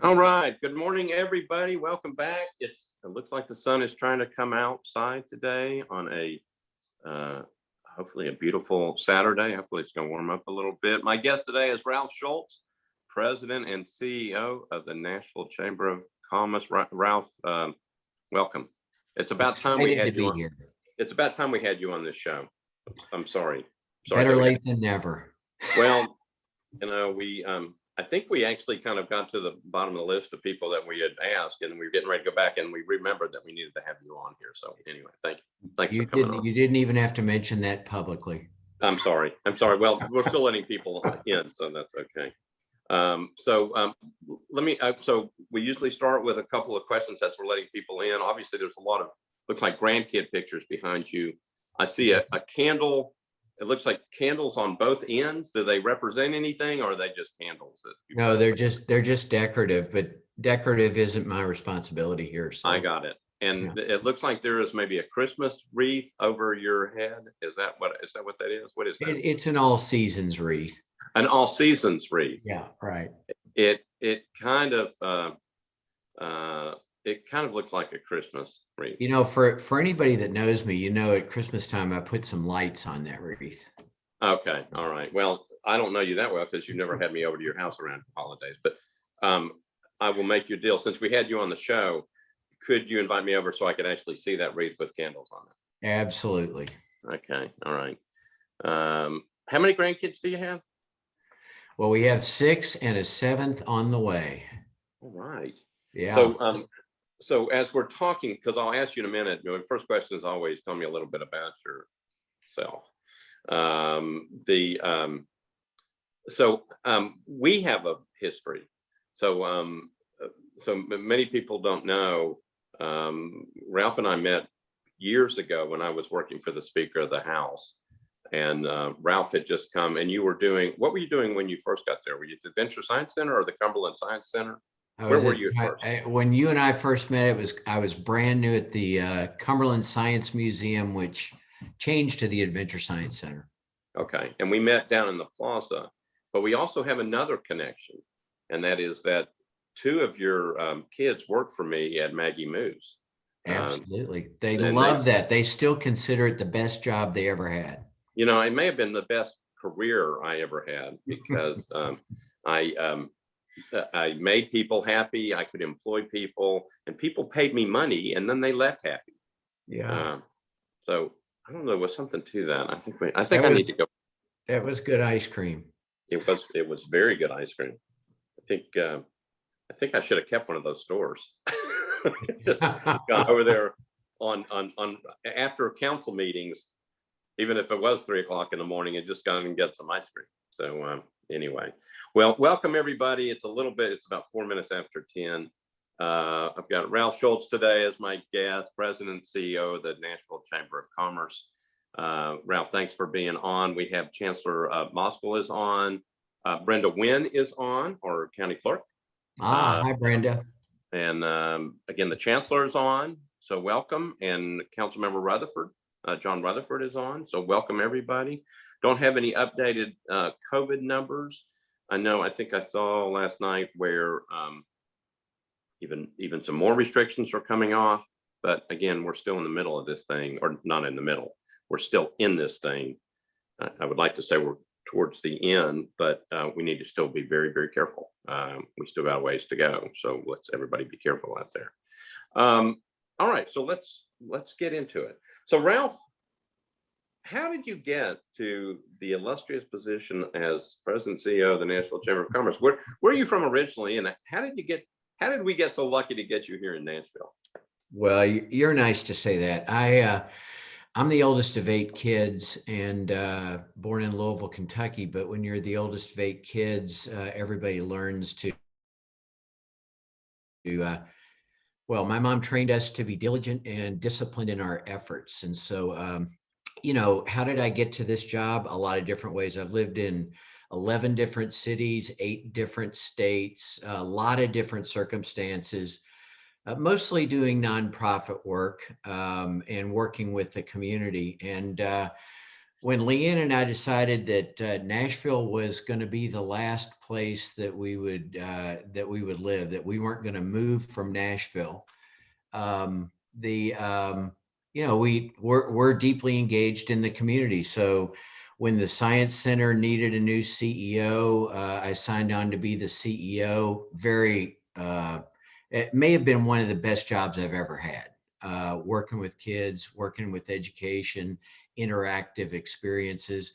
All right. Good morning, everybody. Welcome back. It looks like the sun is trying to come outside today on a hopefully a beautiful Saturday. Hopefully it's going to warm up a little bit. My guest today is Ralph Schulz, President and CEO of the Nashville Chamber of Commerce. Ralph, welcome. It's about time we had you on. Here. It's about time we had you on this show. I'm sorry. Better late than never. Well, we I think we actually kind of got to the bottom of the list of people that we had asked, and we were getting ready to go back, and we remembered that we needed to have you on here. So anyway, thanks for coming on. You didn't even have to mention that publicly. I'm sorry. Well, we're still letting people in, so that's okay. So we usually start with a couple of questions as we're letting people in. Obviously, there's a lot of, looks like grandkid pictures behind you. I see a candle. It looks like candles on both ends. Do they represent anything, or are they just candles? No, they're just decorative, but decorative isn't my responsibility here. So. I got it. And yeah. It looks like there is maybe a Christmas wreath over your head. Is that what that is? What is that? It's an all seasons wreath. An all seasons wreath. Yeah, right. It kind of looks like a Christmas wreath. You know, for anybody that knows me, at Christmas time, I put some lights on that wreath. Okay. All right. Well, I don't know you that well because you've never had me over to your house around holidays, but I will make you a deal. Since we had you on the show, could you invite me over so I could actually see that wreath with candles on it? Absolutely. Okay. All right. How many grandkids do you have? Well, we have 6 and a 7th on the way. All right. Yeah. So as we're talking, because I'll ask you in a minute, the first question is always tell me a little bit about yourself. We have a history. So many people don't know, Ralph and I met years ago when I was working for the Speaker of the House. And Ralph had just come, and what were you doing when you first got there? Were you at the Adventure Science Center or the Cumberland Science Center? Where were you at first? When you and I first met, I was brand new at the Cumberland Science Museum, which changed to the Adventure Science Center. Okay, and we met down in the plaza, but we also have another connection, and that is that 2 of your kids work for me at Maggie Moo's. Absolutely, they love that. They still consider it the best job they ever had. It may have been the best career I ever had because I made people happy. I could employ people, and people paid me money, and then they left happy. Yeah. So I don't know. There was something to that. I think I need to go. That was good ice cream. It was very good ice cream. I think I should have kept one of those stores. Just gone over there on after council meetings, even if it was 3 o'clock in the morning, and just gone and get some ice cream. So anyway, well, welcome everybody. It's about 4 minutes after 10. I've got Ralph Schulz today as my guest, President and CEO of the Nashville Chamber of Commerce. Ralph, thanks for being on. We have Chancellor Moskal is on. Brenda Wynn is on, our county clerk. Hi, Brenda. And again, the Chancellor is on. So welcome. And Councilmember Rutherford, John Rutherford is on. So welcome everybody. Don't have any updated COVID numbers. I think I saw last night where even some more restrictions are coming off. But again, we're still in the middle of this thing, or not in the middle. We're still in this thing. I would like to say we're towards the end, but we need to still be very, very careful. We still got a ways to go. So let's everybody be careful out there. All right, so let's get into it. So Ralph, how did you get to the illustrious position as President and CEO of the Nashville Chamber of Commerce? Where are you from originally, and how did we get so lucky to get you here in Nashville? Well, you're nice to say that. I'm the oldest of 8 kids and born in Louisville, Kentucky. But when you're the oldest of 8 kids, everybody learns to well, my mom trained us to be diligent and disciplined in our efforts. And so, how did I get to this job? A lot of different ways. I've lived in 11 different cities, 8 different states, a lot of different circumstances, mostly doing nonprofit work and working with the community. And when Leanne and I decided that Nashville was going to be the last place that we would live, that we weren't going to move from Nashville. The we're deeply engaged in the community. So when the Science Center needed a new CEO, I signed on to be the CEO. It may have been one of the best jobs I've ever had. Working with kids, working with education, interactive experiences.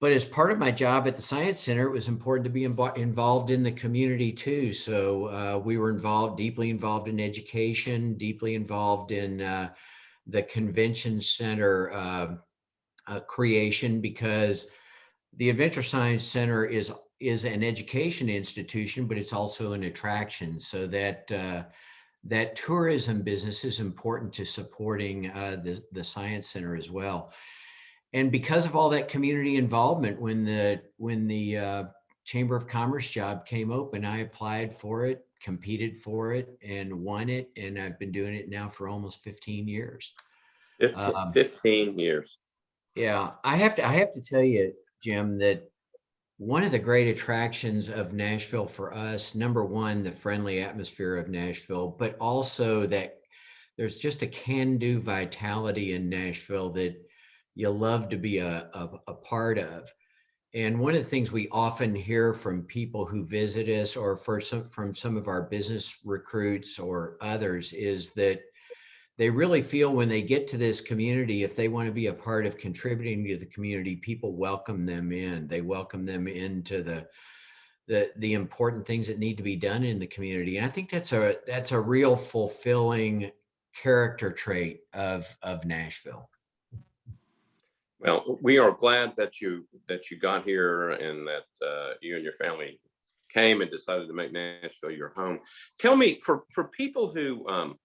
But as part of my job at the Science Center, it was important to be involved in the community too. So we were deeply involved in education, deeply involved in the convention center creation, because the Adventure Science Center is an education institution, but it's also an attraction. So that tourism business is important to supporting the Science Center as well. And because of all that community involvement, when the Chamber of Commerce job came open, I applied for it, competed for it, and won it. And I've been doing it now for almost 15 years. 15 years. Yeah, I have to tell you, Jim, that one of the great attractions of Nashville for us, number one, the friendly atmosphere of Nashville, but also that there's just a can-do vitality in Nashville that you love to be a part of. And one of the things we often hear from people who visit us, or from some of our business recruits or others, is that they really feel when they get to this community, if they want to be a part of contributing to the community, people welcome them in. They welcome them into the important things that need to be done in the community. And I think that's a real fulfilling character trait of Nashville. Well, we are glad that you got here, and that you and your family came and decided to make Nashville your home. Tell me, for people who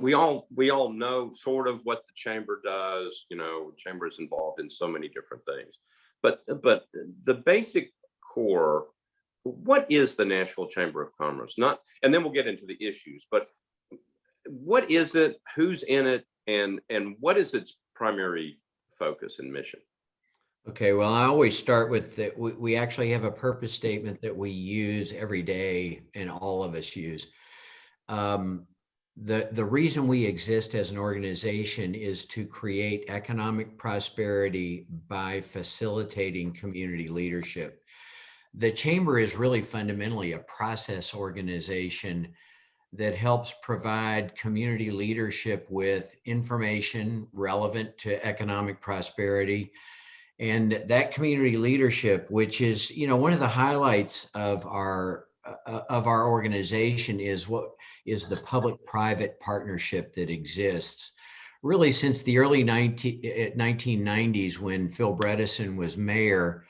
we all know sort of what the chamber does. The chamber is involved in so many different things, but the basic core, what is the Nashville Chamber of Commerce? And then we'll get into the issues, but what is it? Who's in it? And what is its primary focus and mission? Okay, well, I always start with that. We actually have a purpose statement that we use every day, and all of us use. The reason we exist as an organization is to create economic prosperity by facilitating community leadership. The chamber is really fundamentally a process organization that helps provide community leadership with information relevant to economic prosperity. And that community leadership, which is, one of the highlights of our organization, is the public-private partnership that exists really since the early 1990s, when Phil Bredesen was mayor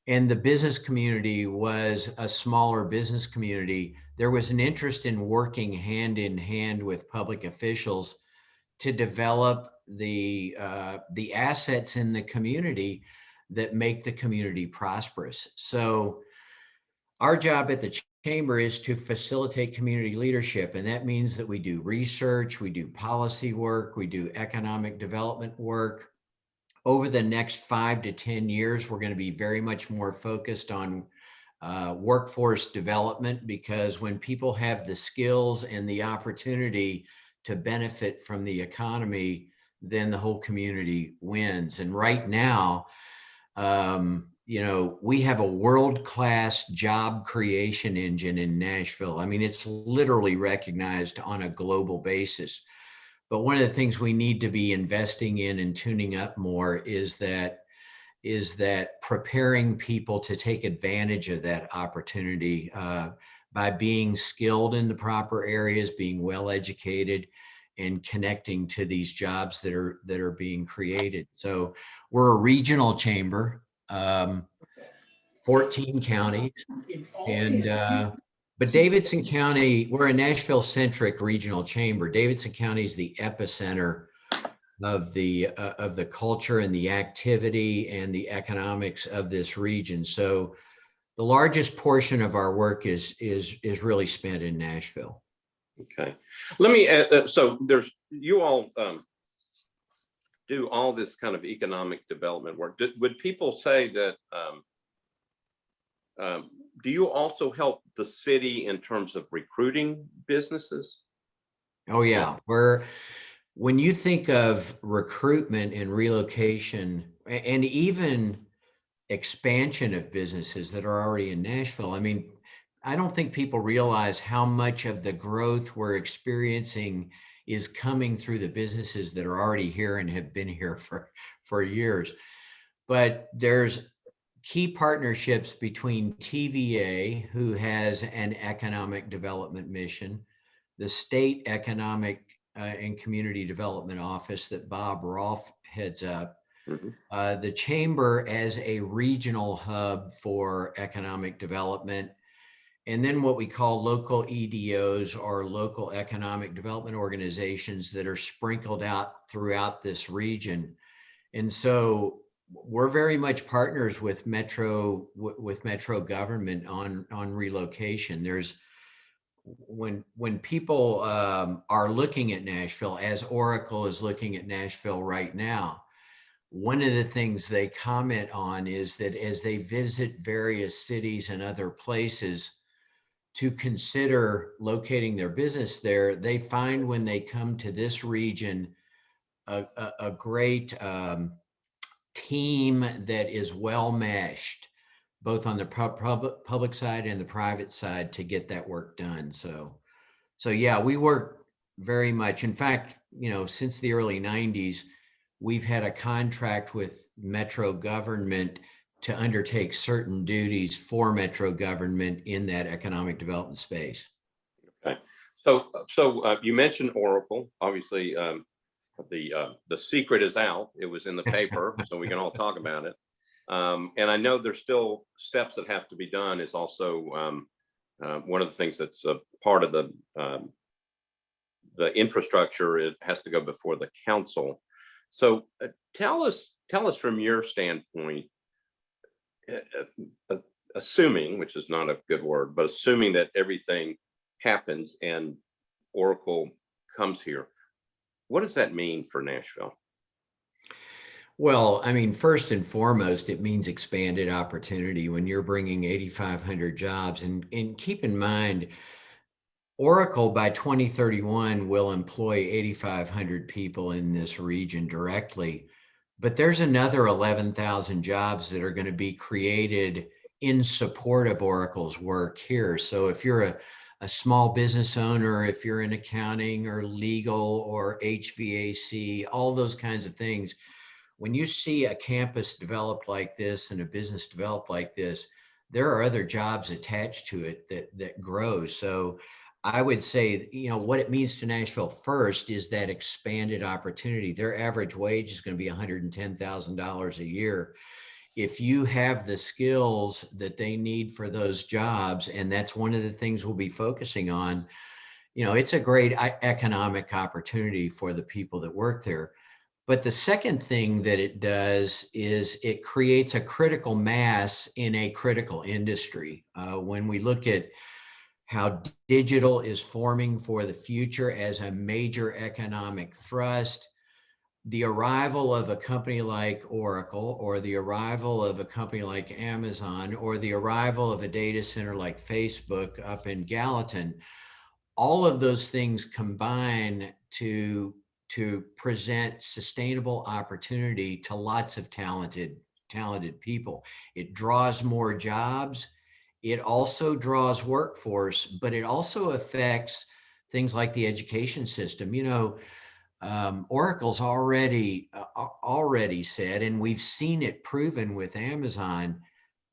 and the business community was a smaller business community. There was an interest in working hand in hand with public officials to develop the assets in the community that make the community prosperous. So our job at the chamber is to facilitate community leadership. And that means that we do research, we do policy work, we do economic development work. Over the next 5 to 10 years, we're going to be very much more focused on workforce development, because when people have the skills and the opportunity to benefit from the economy, then the whole community wins. And right now, we have a world-class job creation engine in Nashville. I mean, it's literally recognized on a global basis. But one of the things we need to be investing in and tuning up more is that preparing people to take advantage of that opportunity by being skilled in the proper areas, being well educated, and connecting to these jobs that are being created. So we're a regional chamber, 14 counties, but Davidson County, we're a Nashville-centric regional chamber. Davidson County is the epicenter of the culture and the activity and the economics of this region. So the largest portion of our work is really spent in Nashville. Okay, let me add, so you all do all this kind of economic development work, would people say that, do you also help the city in terms of recruiting businesses? Oh yeah, when you think of recruitment and relocation and even expansion of businesses that are already in Nashville, I mean, I don't think people realize how much of the growth we're experiencing is coming through the businesses that are already here and have been here for years. But there's key partnerships between TVA, who has an economic development mission, the state economic and community development office that Bob Rolfe heads up, Mhm. the chamber as a regional hub for economic development, and then what we call local EDOs, or local economic development organizations, that are sprinkled out throughout this region. And so we're very much partners with Metro government on relocation. There's when people are looking at Nashville, as Oracle is looking at Nashville right now, one of the things they comment on is that as they visit various cities and other places to consider locating their business there, they find when they come to this region a great team that is well meshed, both on the public side and the private side, to get that work done. So yeah, we work very much. In fact, since the early 90s, we've had a contract with Metro government to undertake certain duties for Metro government in that economic development space. Okay. So you mentioned Oracle. Obviously, the secret is out. It was in the paper, so we can all talk about it. And I know there's still steps that have to be done. Is also one of the things that's a part of the infrastructure. It has to go before the council. So tell us from your standpoint, assuming, which is not a good word, but assuming that everything happens and Oracle comes here, what does that mean for Nashville? Well, I mean, first and foremost, it means expanded opportunity when you're bringing 8,500 jobs. And keep in mind, Oracle by 2031 will employ 8,500 people in this region directly, but there's another 11,000 jobs that are going to be created in support of Oracle's work here. So if you're a small business owner, if you're in accounting or legal or HVAC, all those kinds of things, when you see a campus developed like this and a business developed like this, there are other jobs attached to it that grow. So I would say, what it means to Nashville first is that expanded opportunity. Their average wage is going to be $110,000 a year. If you have the skills that they need for those jobs, and that's one of the things we'll be focusing on, it's a great economic opportunity for the people that work there. But the second thing that it does is it creates a critical mass in a critical industry. When we look at how digital is forming for the future as a major economic thrust, the arrival of a company like Oracle, or the arrival of a company like Amazon, or the arrival of a data center like Facebook up in Gallatin, all of those things combine to present sustainable opportunity to lots of talented people. It draws more jobs. It also draws workforce, but it also affects things like the education system. Oracle's already said, and we've seen it proven with Amazon,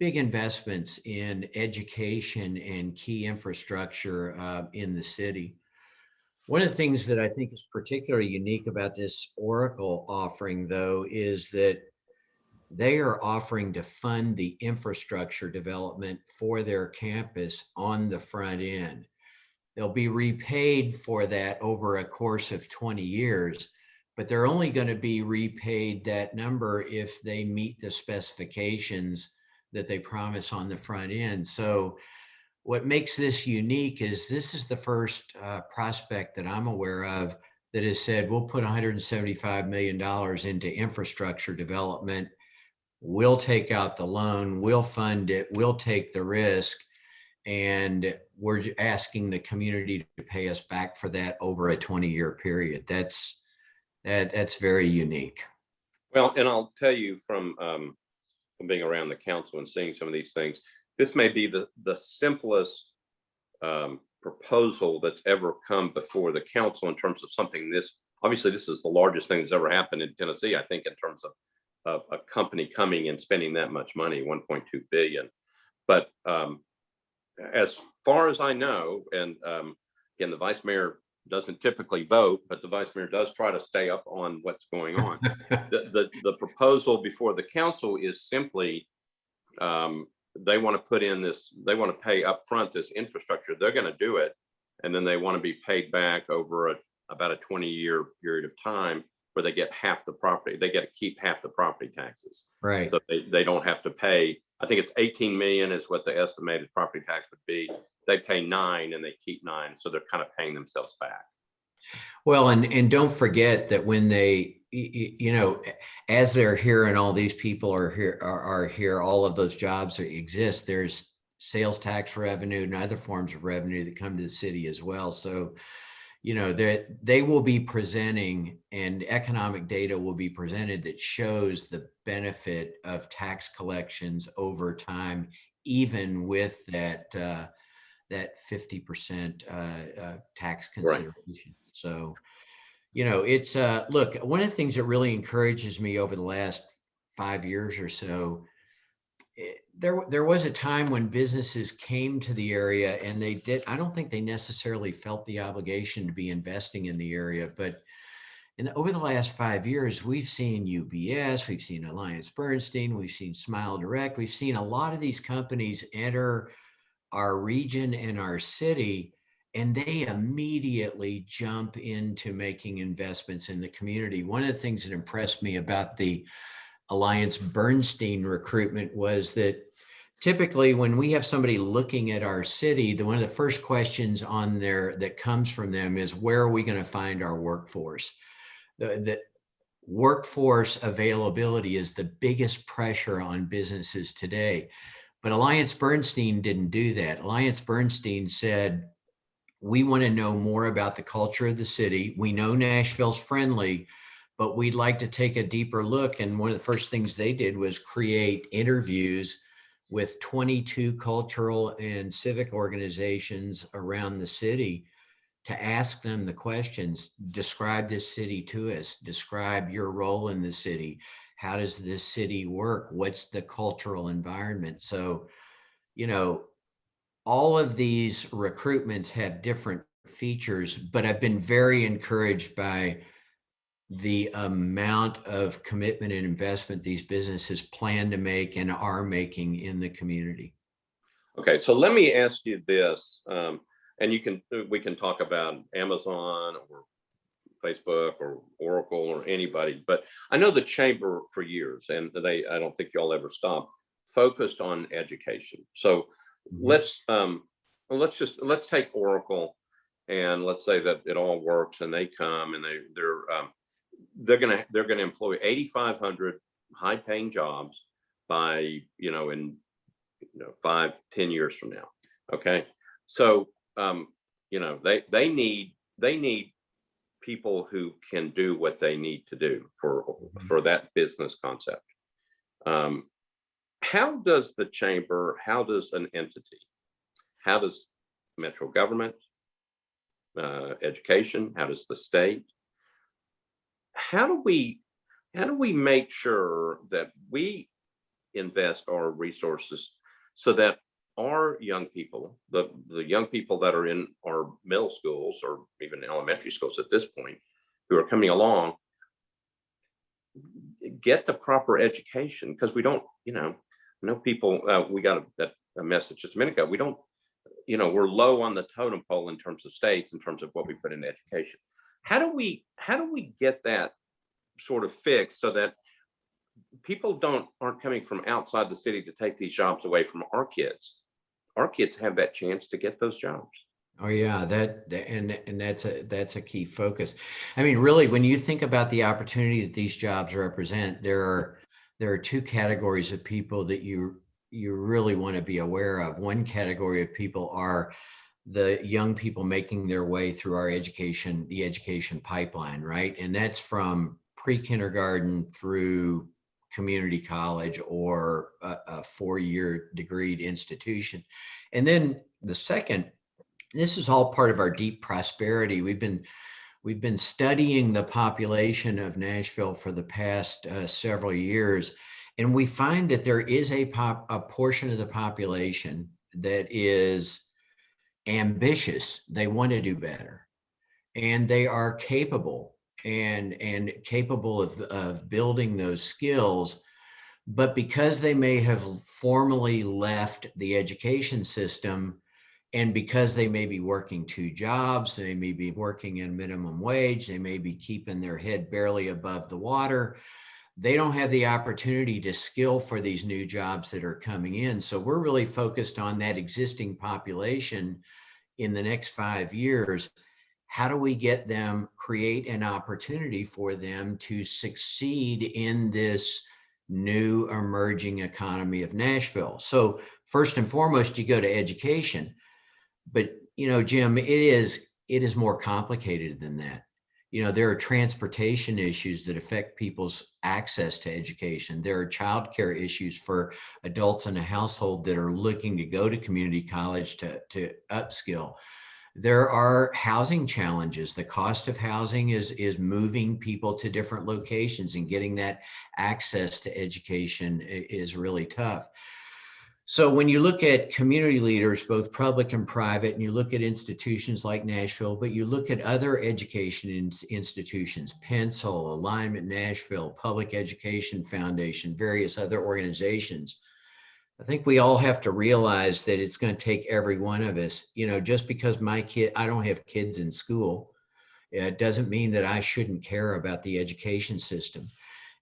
big investments in education and key infrastructure in the city. One of the things that I think is particularly unique about this Oracle offering, though, is that they are offering to fund the infrastructure development for their campus on the front end. They'll be repaid for that over a course of 20 years, but they're only going to be repaid that number if they meet the specifications that they promise on the front end. So what makes this unique is this is the first prospect that I'm aware of that has said, we'll put $175 million into infrastructure development. We'll take out the loan, we'll fund it, we'll take the risk. And we're asking the community to pay us back for that over a 20-year period. That's very unique. Well, and I'll tell you from being around the council and seeing some of these things, this may be the simplest proposal that's ever come before the council in terms of something this. Obviously, this is the largest thing that's ever happened in Tennessee, I think, in terms of a company coming and spending that much money, 1.2 billion. But as far as I know, and again, the vice mayor doesn't typically vote, but the vice mayor does try to stay up on what's going on. The proposal before the council is simply they want to put in this, they want to pay upfront this infrastructure. They're going to do it, and then they want to be paid back over about a 20-year period of time, where they get half the property. They get to keep half the property taxes. Right. So they don't have to pay. I think it's 18 million is what the estimated property tax would be. They pay 9 and they keep 9. So they're kind of paying themselves back. Well, and don't forget that when they, as they're here and all these people are here, all of those jobs that exist, there's sales tax revenue and other forms of revenue that come to the city as well. So, they will be presenting, and economic data will be presented that shows the benefit of tax collections over time, even with that 50% tax consideration. Right. So, it's look, one of the things that really encourages me over the last 5 years or so, there was a time when businesses came to the area and I don't think they necessarily felt the obligation to be investing in the area, but over the last 5 years, we've seen UBS, we've seen Alliance Bernstein, we've seen Smile Direct, we've seen a lot of these companies enter our region and our city, and they immediately jump into making investments in the community. One of the things that impressed me about the Alliance Bernstein recruitment was that typically when we have somebody looking at our city, one of the first questions on there that comes from them is, where are we going to find our workforce? The workforce availability is the biggest pressure on businesses today. But Alliance Bernstein didn't do that. Alliance Bernstein said, we want to know more about the culture of the city. We know Nashville's friendly, but we'd like to take a deeper look. And one of the first things they did was create interviews with 22 cultural and civic organizations around the city to ask them the questions. Describe this city to us. Describe your role in the city. How does this city work? What's the cultural environment? So, all of these recruitments have different features, but I've been very encouraged by the amount of commitment and investment these businesses plan to make and are making in the community. Okay, so let me ask you this, and we can talk about Amazon or Facebook or Oracle or anybody, but I know the chamber for years, and I don't think y'all ever stopped, focused on education. So let's take Oracle, and let's say that it all works and they come and they're going to employ 8,500 high paying jobs by, in 5-10 years from now. Okay. So, they need people who can do what they need to do for that business concept. How does the chamber, how does an entity, how does metro government, education, how does the state, how do we make sure that we invest our resources so that our young people, the young people that are in our middle schools or even elementary schools at this point, who are coming along, get the proper education? Because we don't, I know people, we got a message just a minute ago. We don't, we're low on the totem pole in terms of states, in terms of what we put into education. How do we get that sort of fixed so that people aren't coming from outside the city to take these jobs away from our kids? Our kids have that chance to get those jobs. Oh yeah, and that's a key focus. I mean, really, when you think about the opportunity that these jobs represent, there are two categories of people that you really want to be aware of. One category of people are the young people making their way through the education pipeline, right? And that's from pre-kindergarten through community college or a four-year degreed institution. And then the second, this is all part of our deep prosperity. We've been studying the population of Nashville for the past several years, and we find that there is a portion of the population that is ambitious. They want to do better, and they are capable and capable of building those skills. But because they may have formally left the education system, and because they may be working two jobs, they may be working in minimum wage, they may be keeping their head barely above the water, they don't have the opportunity to skill for these new jobs that are coming in. So we're really focused on that existing population in the next 5 years. How do we get them, create an opportunity for them to succeed in this new emerging economy of Nashville? So first and foremost, you go to education. But Jim, it is more complicated than that. There are transportation issues that affect people's access to education. There are childcare issues for adults in a household that are looking to go to community college to upskill. There are housing challenges. The cost of housing is moving people to different locations, and getting that access to education is really tough. So when you look at community leaders, both public and private, and you look at institutions like Nashville, but you look at other education institutions, Pencil, Alignment Nashville, Public Education Foundation, various other organizations, I think we all have to realize that it's going to take every one of us. Just because I don't have kids in school, it doesn't mean that I shouldn't care about the education system.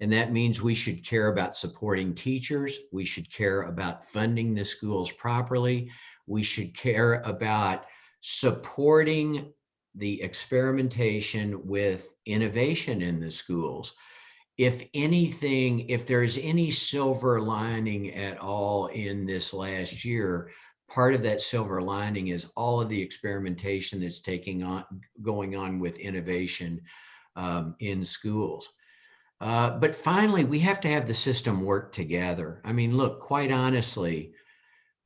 And that means we should care about supporting teachers. We should care about funding the schools properly. We should care about supporting the experimentation with innovation in the schools. If anything, if there's any silver lining at all in this last year, part of that silver lining is all of the experimentation that's going on with innovation in schools. But finally, we have to have the system work together. I mean, look, quite honestly,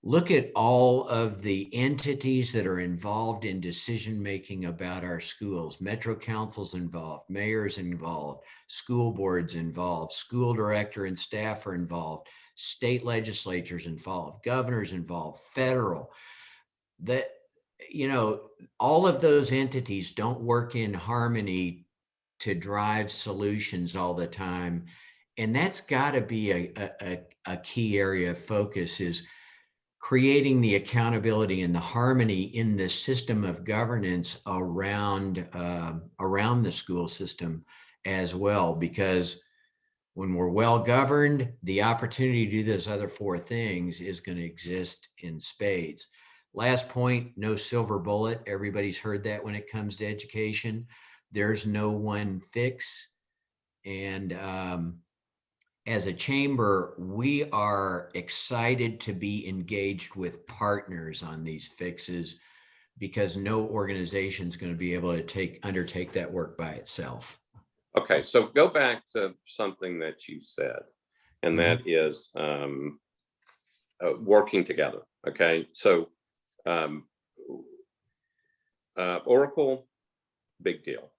look at all of the entities that are involved in decision-making about our schools. Metro councils involved, mayors involved, school boards involved, school director and staff are involved, state legislatures involved, governors involved, federal. That, all of those entities don't work in harmony to drive solutions all the time. And that's got to be a key area of focus, is creating the accountability and the harmony in the system of governance around the school system as well. Because when we're well governed, the opportunity to do those other four things is going to exist in spades. Last point, no silver bullet. Everybody's heard that when it comes to education. There's no one fix. And as a chamber, we are excited to be engaged with partners on these fixes, because no organization is going to be able to undertake that work by itself. Okay, so go back to something that you said, and that is working together. Okay, so Oracle, big deal,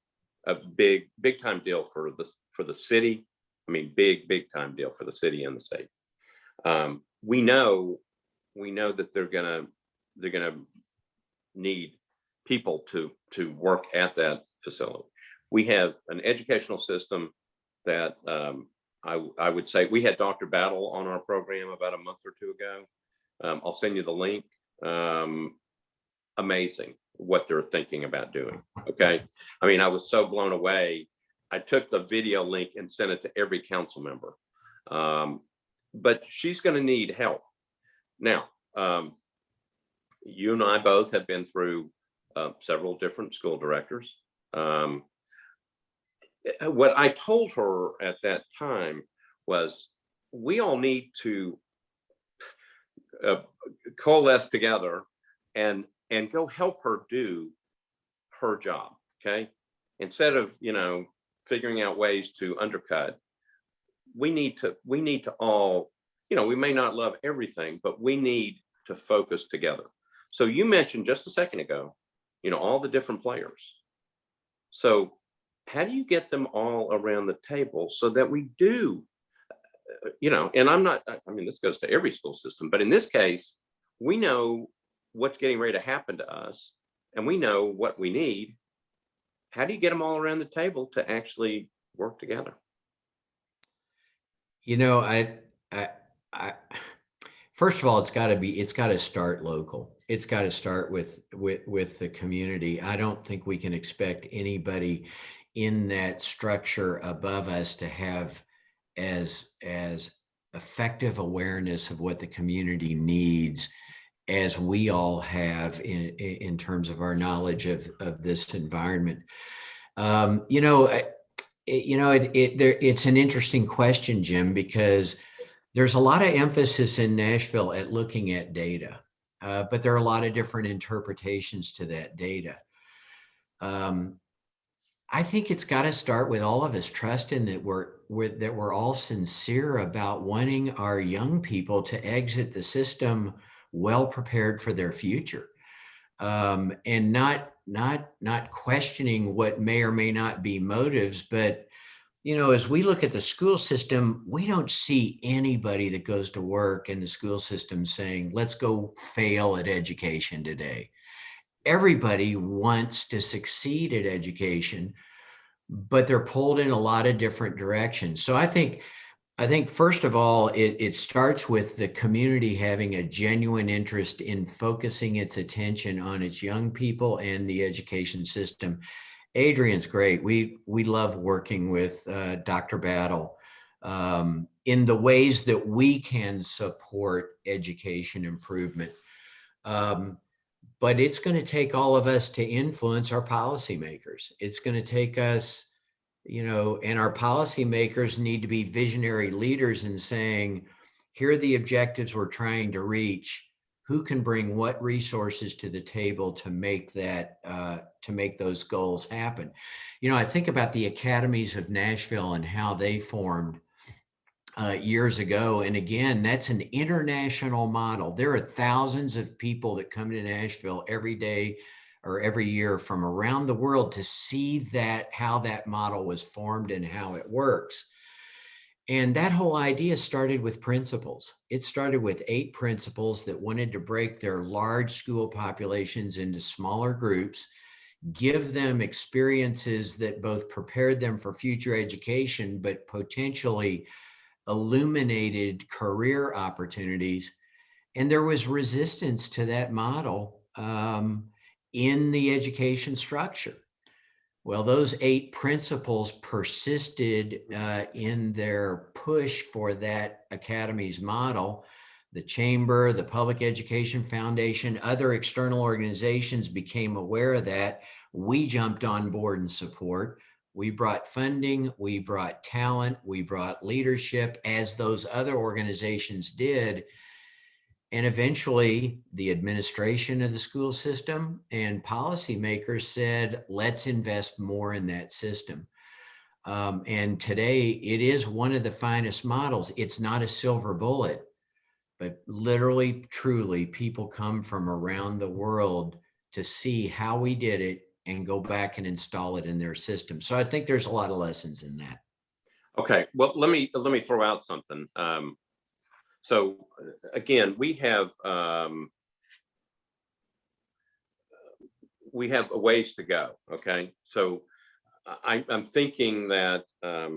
a big time deal for the city. I mean, big time deal for the city and the state. We know that they're gonna need people to work at that facility. We have an educational system that I would say, we had Dr. Battle on our program about a month or two ago. I'll send you the link. Amazing what they're thinking about doing. Okay. I mean, I was so blown away. I took the video link and sent it to every council member. But she's going to need help. Now, you and I both have been through several different school directors. What I told her at that time was, we all need to coalesce together and go help her do her job. Okay, instead of figuring out ways to undercut, we need to all, we may not love everything, but we need to focus together. So you mentioned just a second ago, all the different players. So how do you get them all around the table so that we do, and I mean, this goes to every school system, but in this case, we know what's getting ready to happen to us and we know what we need. How do you get them all around the table to actually work together? I first of all, it's got to start local. It's got to start with the community. I don't think we can expect anybody in that structure above us to have as effective awareness of what the community needs as we all have in terms of our knowledge of this environment. It's an interesting question, Jim, because there's a lot of emphasis in Nashville at looking at data, but there are a lot of different interpretations to that data. I think it's got to start with all of us trusting that we're all sincere about wanting our young people to exit the system well prepared for their future, and not questioning what may or may not be motives. But as we look at the school system, we don't see anybody that goes to work in the school system saying, let's go fail at education today. Everybody wants to succeed at education, but they're pulled in a lot of different directions. So I think first of all, it starts with the community having a genuine interest in focusing its attention on its young people and the education system. Adrian's great. We love working with Dr. Battle in the ways that we can support education improvement. But it's going to take all of us to influence our policymakers. It's going to take us, and our policymakers need to be visionary leaders in saying, here are the objectives we're trying to reach. Who can bring what resources to the table to make those goals happen? I think about the academies of Nashville and how they formed years ago. And again, that's an international model. There are thousands of people that come to Nashville every day or every year from around the world to see how that model was formed and how it works. And that whole idea started with principals. It started with 8 principals that wanted to break their large school populations into smaller groups, give them experiences that both prepared them for future education, but potentially illuminated career opportunities. And there was resistance to that model in the education structure. Well, those 8 principals persisted in their push for that academy's model. The Chamber, the Public Education Foundation, other external organizations became aware of that. We jumped on board in support. We brought funding, we brought talent, we brought leadership, as those other organizations did. And eventually, the administration of the school system and policymakers said, let's invest more in that system. And today, it is one of the finest models. It's not a silver bullet, but literally, truly, people come from around the world to see how we did it and go back and install it in their system. So I think there's a lot of lessons in that. Okay, well, let me throw out something. So again, we have a ways to go. Okay, so I'm thinking that I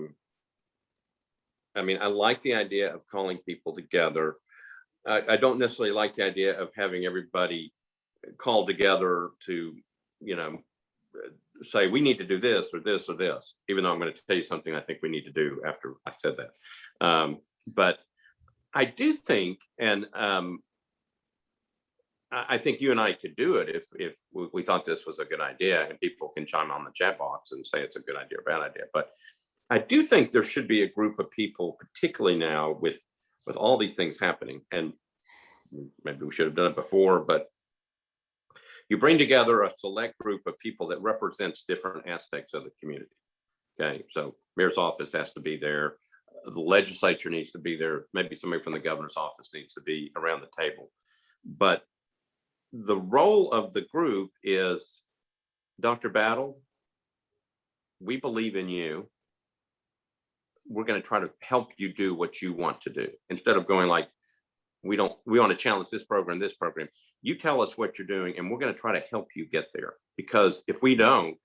mean, I like the idea of calling people together. I don't necessarily like the idea of having everybody called together to, say we need to do this or this or this, even though I'm going to tell you something I think we need to do after I said that. But I do think, and I think you and I could do it if we thought this was a good idea, and people can chime on the chat box and say it's a good idea or bad idea. But I do think there should be a group of people, particularly now with all these things happening, and maybe we should have done it before, but you bring together a select group of people that represents different aspects of the community. Okay, so mayor's office has to be there, the legislature needs to be there, maybe somebody from the governor's office needs to be around the table. But the role of the group is, Dr. Battle, we believe in you. We're going to try to help you do what you want to do, instead of going like, we want to challenge this program. You tell us what you're doing, and we're going to try to help you get there. Because if we don't,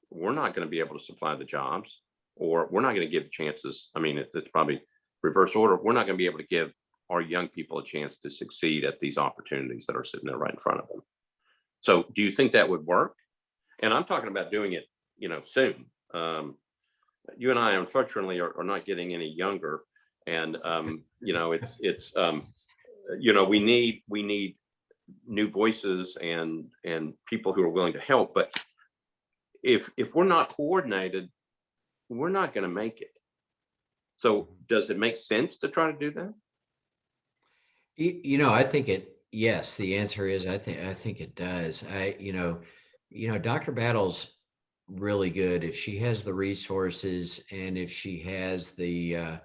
we're not going to be able to supply the jobs, or we're not going to give chances. I mean, it's probably reverse order. We're not going to be able to give our young people a chance to succeed at these opportunities that are sitting there right in front of them. So do you think that would work? And I'm talking about doing it, soon. You and I, unfortunately, are not getting any younger. And, we need new voices and people who are willing to help. But if we're not coordinated, we're not going to make it. So does it make sense to try to do that? I think yes, the answer is, I think it does. Dr. Battle's really good if she has the resources and if she has the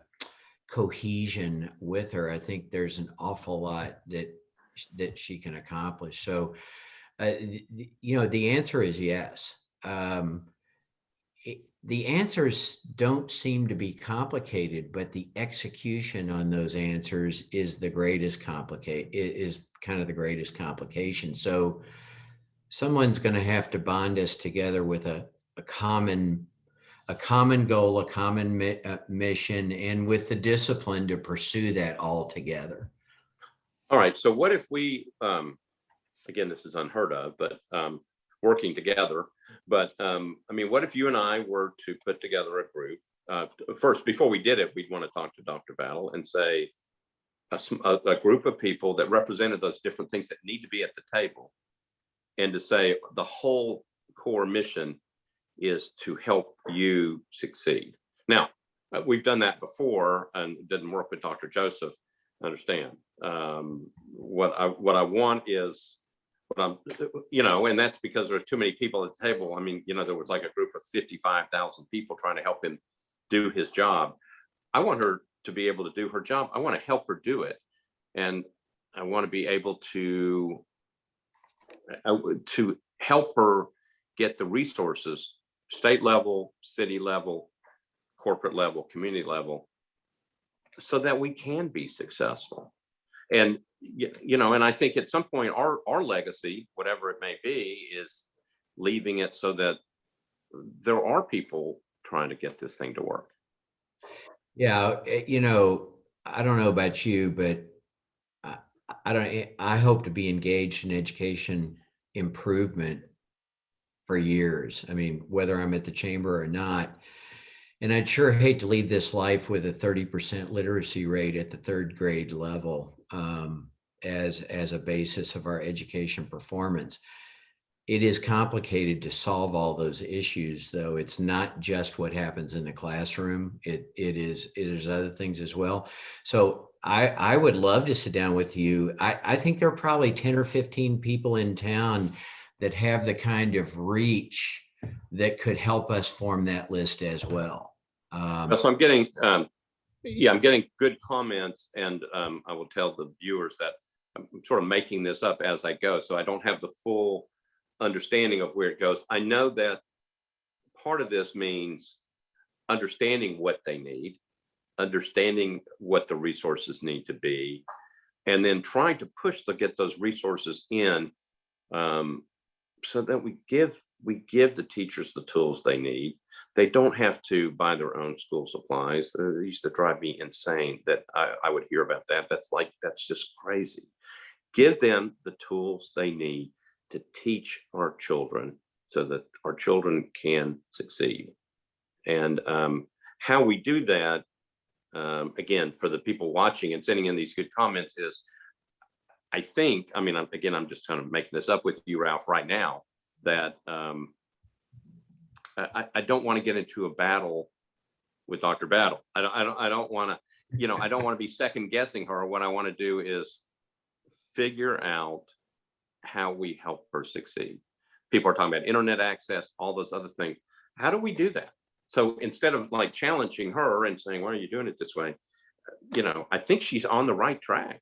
cohesion with her. I think there's an awful lot that she can accomplish. So, the answer is yes. The answers don't seem to be complicated, but the execution on those answers is kind of the greatest complication. So someone's going to have to bond us together with a common goal, a common mission, and with the discipline to pursue that all together. All right. So what if we, again, this is unheard of, but working together. But what if you and I were to put together a group? First, before we did it, we'd want to talk to Dr. Battle and say a group of people that represented those different things that need to be at the table, and to say the whole core mission is to help you succeed. Now, we've done that before and it didn't work with Dr. Joseph. I understand. What I want is, and that's because there's too many people at the table. I mean, there was like a group of 55,000 people trying to help him do his job. I want her to be able to do her job. I want to help her do it. And I want to be able to help her get the resources, state level, city level, corporate level, community level, so that we can be successful. And and I think at some point our legacy, whatever it may be, is leaving it so that there are people trying to get this thing to work. Yeah, I don't know about you, but I hope to be engaged in education improvement for years. I mean, whether I'm at the chamber or not. And I'd sure hate to leave this life with a 30% literacy rate at the third grade level as a basis of our education performance. It is complicated to solve all those issues, though. It's not just what happens in the classroom. It is other things as well. So I would love to sit down with you. I think there are probably 10 or 15 people in town that have the kind of reach that could help us form that list as well. So I'm getting, I'm getting good comments, and I will tell the viewers that I'm sort of making this up as I go, so I don't have the full understanding of where it goes. I know that part of this means understanding what they need, understanding what the resources need to be, and then trying to push to get those resources in, so that we give the teachers the tools they need. They don't have to buy their own school supplies. It used to drive me insane that I would hear about that. That's just crazy. Give them the tools they need to teach our children so that our children can succeed. And how we do that, again, for the people watching and sending in these good comments, is I think, I mean, again, I'm just kind of making this up with you, Ralph, right now, that I don't want to get into a battle with Dr. Battle. I don't want to, I don't want to be second guessing her. What I want to do is figure out how we help her succeed. People are talking about internet access, all those other things. How do we do that? So instead of like challenging her and saying, why are you doing it this way? I think she's on the right track,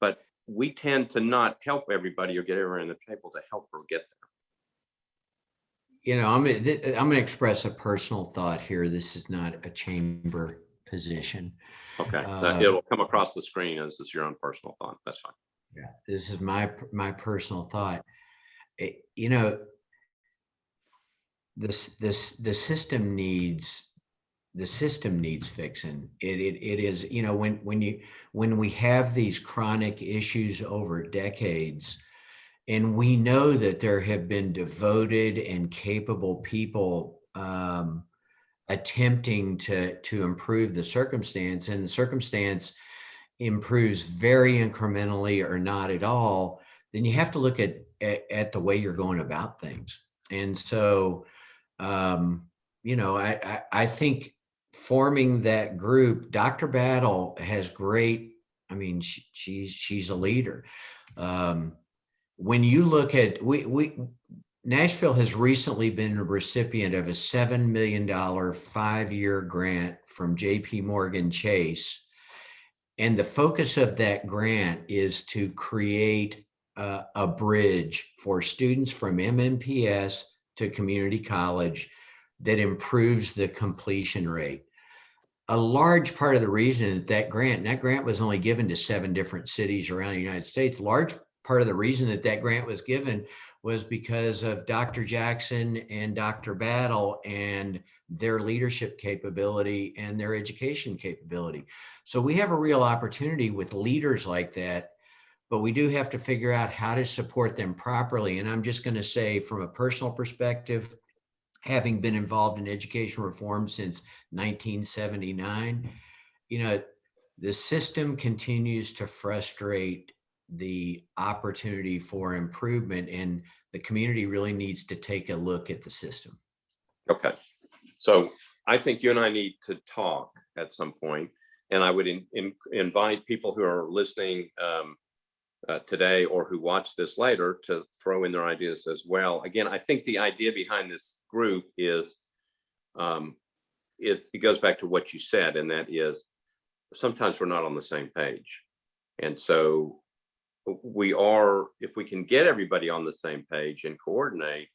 but we tend to not help everybody or get everyone on the table to help her get I'm gonna express a personal thought here. This is not a chamber position. there. Okay. It'll come across the screen as your own personal thought. That's fine. Yeah, this is my personal thought. The system needs fixing. It is, when we have these chronic issues over decades, and we know that there have been devoted and capable people attempting to improve the circumstance, and the circumstance improves very incrementally or not at all, then you have to look at the way you're going about things. And so, I think forming that group, Dr. Battle has great, I mean, she's a leader. When you look at, Nashville has recently been a recipient of a $7 million 5-year grant from JP Morgan Chase. And the focus of that grant is to create a bridge for students from MNPS to community college that improves the completion rate. A large part of the reason that grant was only given to 7 different cities around the United States. Large part of the reason that grant was given was because of Dr. Jackson and Dr. Battle and their leadership capability and their education capability. So we have a real opportunity with leaders like that, but we do have to figure out how to support them properly. And I'm just going to say, from a personal perspective, having been involved in education reform since 1979, the system continues to frustrate the opportunity for improvement, and the community really needs to take a look at the system. Okay. So I think you and I need to talk at some point, and I would invite people who are listening today or who watch this later to throw in their ideas as well. Again, I think the idea behind this group is it goes back to what you said, and that is sometimes we're not on the same page. And so if we can get everybody on the same page and coordinate,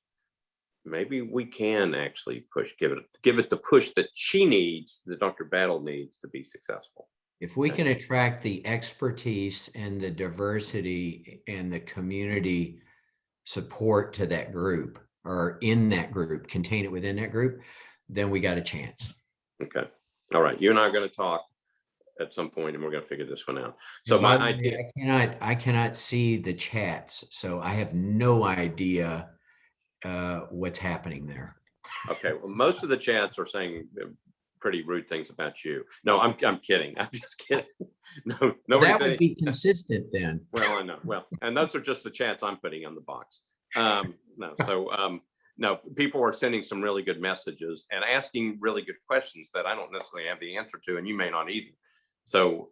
maybe we can actually give it the push that she needs, that Dr. Battle needs to be successful. If we can attract the expertise and the diversity and the community support to that group, or in that group, contain it within that group, then we got a chance. Okay. All right. You and I are going to talk at some point, and we're going to figure this one out. So my idea, I cannot see the chats, so I have no idea what's happening there. Okay. Well, most of the chats are saying pretty rude things about you. No, I'm kidding. I'm just kidding. No, nobody. That would be consistent then. Well, I know. Well, and those are just the chats I'm putting on the box. No, people are sending some really good messages and asking really good questions that I don't necessarily have the answer to, and you may not either. So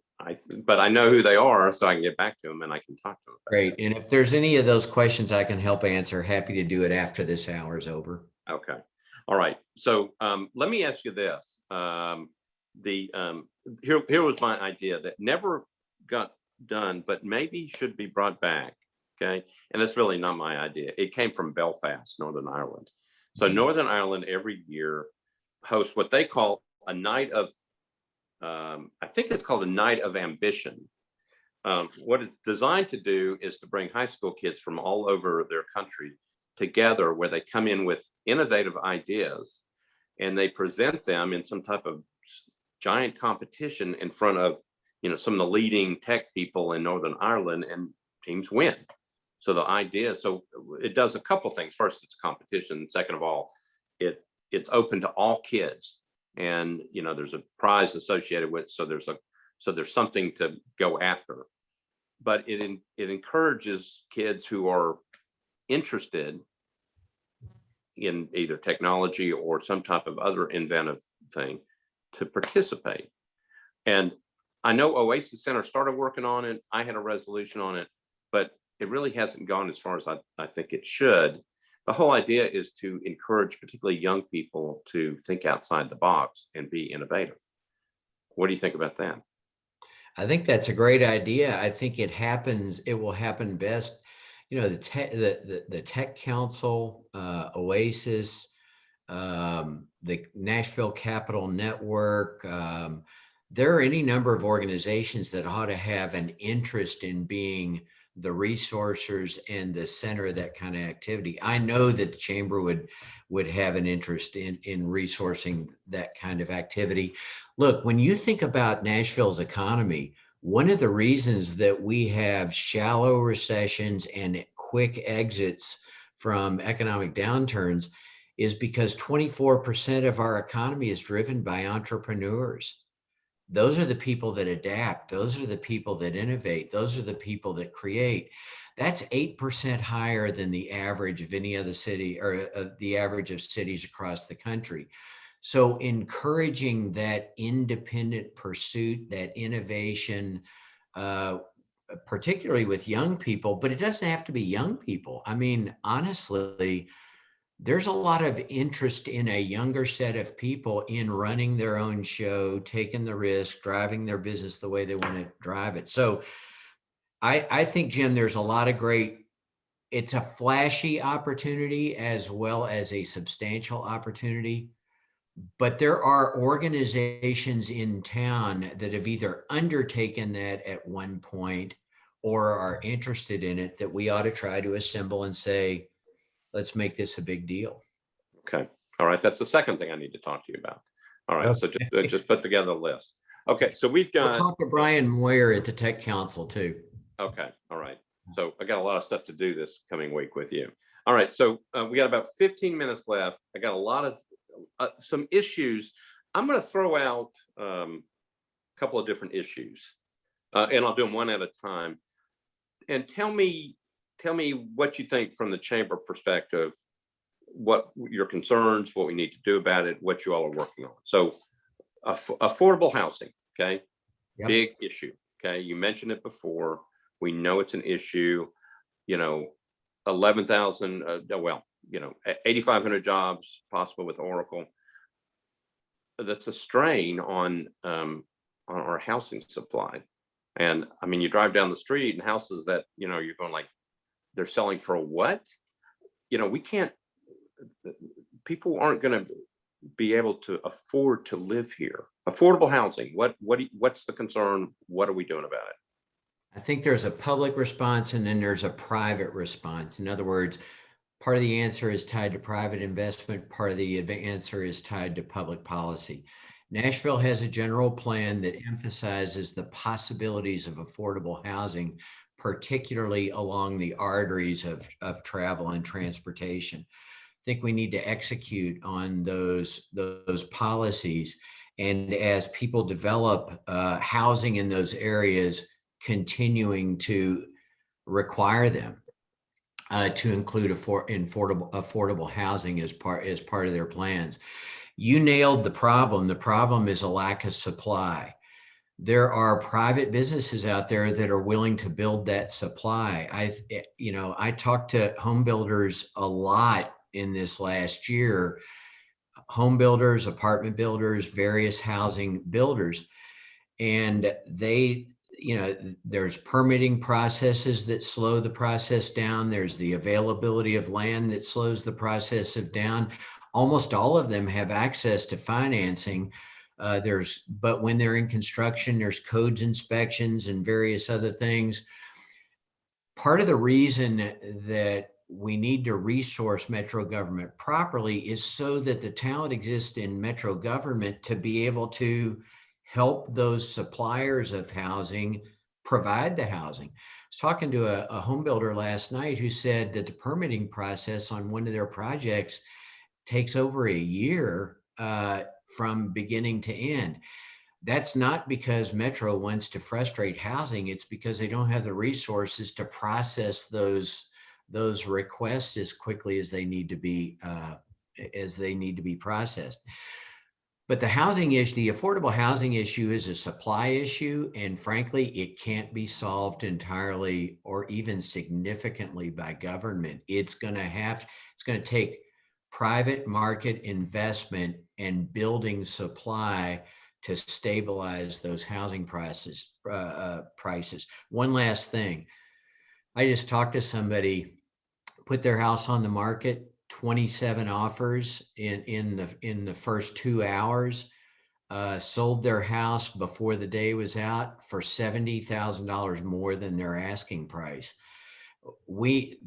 but I know who they are, so I can get back to them and I can talk to them. Great. And if there's any of those questions I can help answer, happy to do it after this hour is over. Okay. All right. So let me ask you this. Here was my idea that never got done, but maybe should be brought back. Okay. And it's really not my idea. It came from Belfast, Northern Ireland. So Northern Ireland every year hosts what they call a night of, I think it's called a night of ambition. What it's designed to do is to bring high school kids from all over their country together, where they come in with innovative ideas and they present them in some type of giant competition in front of, some of the leading tech people in Northern Ireland, and teams win. So the idea, so it does a couple things. First, it's a competition. Second of all, it's open to all kids, and there's a prize associated with it. So there's something to go after. but it encourages kids who are interested in either technology or some type of other inventive thing to participate. And I know Oasis Center started working on it. I had a resolution on it, but it really hasn't gone as far as I think it should. The whole idea is to encourage particularly young people to think outside the box and be innovative. What do you think about that? I think that's a great idea. I think it will happen best. You know, the Tech Council, Oasis, the Nashville Capital Network. There are any number of organizations that ought to have an interest in being the resourcers and the center of that kind of activity. I know that the chamber would have an interest in resourcing that kind of activity. Look, when you think about Nashville's economy, one of the reasons that we have shallow recessions and quick exits from economic downturns is because 24% of our economy is driven by entrepreneurs. Those are the people that adapt. Those are the people that innovate. Those are the people that create. That's 8% higher than the average of any other city, or the average of cities across the country. So encouraging that independent pursuit, that innovation, particularly with young people, but it doesn't have to be young people. I mean, honestly, there's a lot of interest in a younger set of people in running their own show, taking the risk, driving their business the way they want to drive it. So I think, Jim, there's a lot of it's a flashy opportunity as well as a substantial opportunity. But there are organizations in town that have either undertaken that at one point or are interested in it that we ought to try to assemble and say, let's make this a big deal. Okay. All right. That's the second thing I need to talk to you about. All right. So just put together a list. Okay. So we'll talk to Brian Moyer at the Tech Council too. Okay. All right. So I got a lot of stuff to do this coming week with you. All right. So we got about 15 minutes left. I got a lot of some issues. I'm going to throw out a couple of different issues and I'll do them one at a time. And tell me what you think from the chamber perspective, what your concerns, what we need to do about it, what you all are working on. So affordable housing, okay? Yep. Big issue, okay? You mentioned it before. We know it's an issue, 11,000, 8,500 jobs possible with Oracle. That's a strain on our housing supply. And I mean, you drive down the street and houses that, you're going like, they're selling for what? We can't, people aren't going to be able to afford to live here. Affordable housing, what's the concern? What are we doing about it? I think there's a public response and then there's a private response. In other words, part of the answer is tied to private investment. Part of the answer is tied to public policy. Nashville has a general plan that emphasizes the possibilities of affordable housing, particularly along the arteries of travel and transportation. I think we need to execute on those policies. And as people develop housing in those areas, continuing to require them to include affordable housing as part of their plans. You nailed the problem. The problem is a lack of supply. There are private businesses out there that are willing to build that supply. I talked to home builders a lot in this last year, home builders, apartment builders, various housing builders, and there's permitting processes that slow the process down. There's the availability of land that slows the process down. Almost all of them have access to financing. But when they're in construction, there's codes inspections and various other things. Part of the reason that we need to resource Metro government properly is so that the talent exists in Metro government to be able to help those suppliers of housing provide the housing. I was talking to a home builder last night who said that the permitting process on one of their projects takes over a year from beginning to end. that's not because Metro wants to frustrate housing. It's because they don't have the resources to process those requests as quickly as they need to be processed. But the housing issue, the affordable housing issue, is a supply issue, and frankly, it can't be solved entirely or even significantly by government. It's going to take private market investment and building supply to stabilize those housing prices. One last thing, I just talked to somebody, put their house on the market, 27 offers in the first 2 hours, sold their house before the day was out for $70,000 more than their asking price.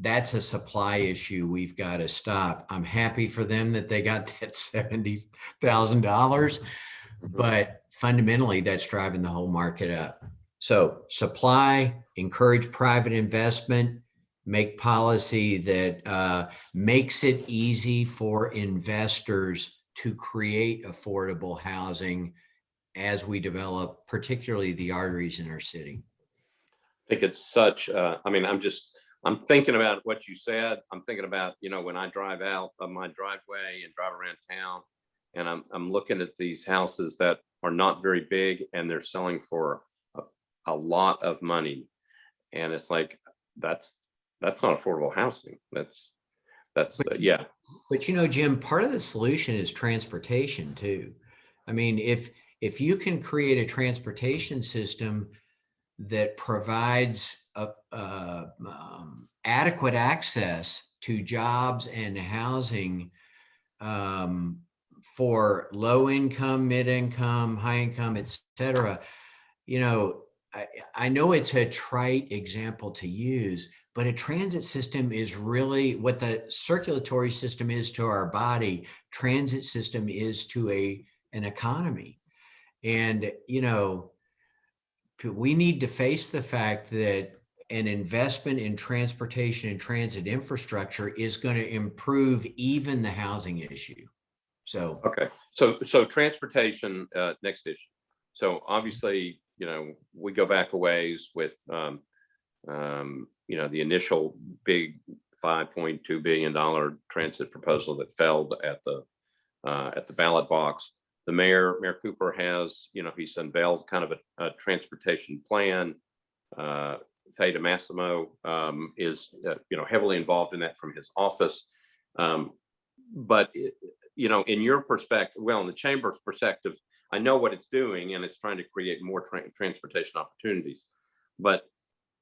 That's a supply issue we've got to stop. I'm happy for them that they got that $70,000, but fundamentally that's driving the whole market up. So supply, encourage private investment, make policy that makes it easy for investors to create affordable housing as we develop, particularly the arteries in our city. I think it's such, I'm thinking about what you said. I'm thinking about, when I drive out of my driveway and drive around town, and I'm looking at these houses that are not very big and they're selling for a lot of money. And it's like, that's not affordable housing. Yeah. But Jim, part of the solution is transportation too. I mean, if you can create a transportation system that provides adequate access to jobs and housing for low income, mid income, high income, et cetera, I know it's a trite example to use, but a transit system is really what the circulatory system is to our body. Transit system is to an economy. And, we need to face the fact that an investment in transportation and transit infrastructure is going to improve even the housing issue. So, okay. So transportation, next issue. So obviously, we go back a ways with, the initial big $5.2 billion transit proposal that failed at the ballot box. The Mayor Cooper has, he's unveiled kind of a transportation plan. Theda Massimo is, heavily involved in that from his office. But, in your perspective, in the chamber's perspective, I know what it's doing, and it's trying to create more transportation opportunities. But